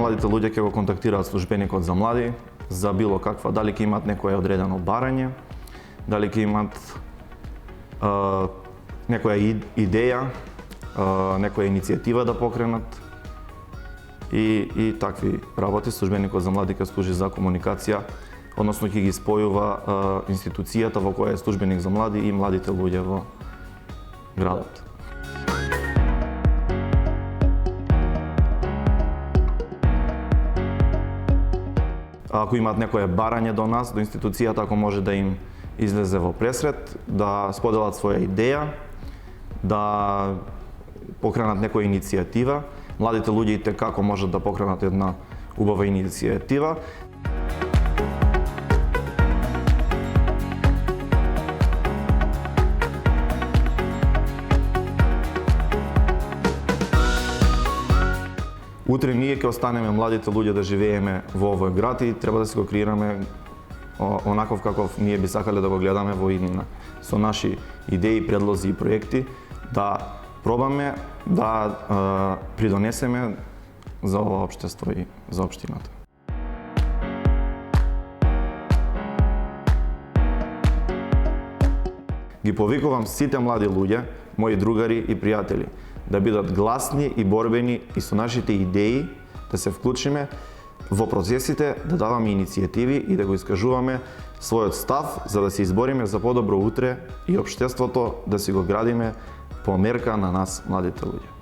младите луѓе ќе го контактираат службеникот за млади за било каква, дали ќе имат некое одредено барање, дали ќе имат некоја идеја, некоја иницијатива да покренат и такви работи. Службеникот за млади ќе служи за комуникација, односно ќе ги спојува институцијата во која е службеник за млади и младите луѓе во градот. Ако имаат некое барање до нас, до институцијата, ако може да им излезе во пресред, да споделат своја идеја, да покренат некоја иницијатива. Младите луѓе и како можат да покренат една убава иницијатива. Утре ние ќе останеме младите луѓе да живееме во овој град и треба да си го креираме онаков каков ние би сакале да го гледаме во иднина. Со наши идеи, предлози и проекти да пробаме да придонесеме за ова општество и за општината. Ги повикувам сите млади луѓе, мои другари и пријатели, да бидат гласни и борбени и со нашите идеи да се вклучиме во процесите, да даваме иницијативи и да го искажуваме својот став за да се избориме за подобро утре и општеството да си го градиме по мерка на нас, младите луѓе.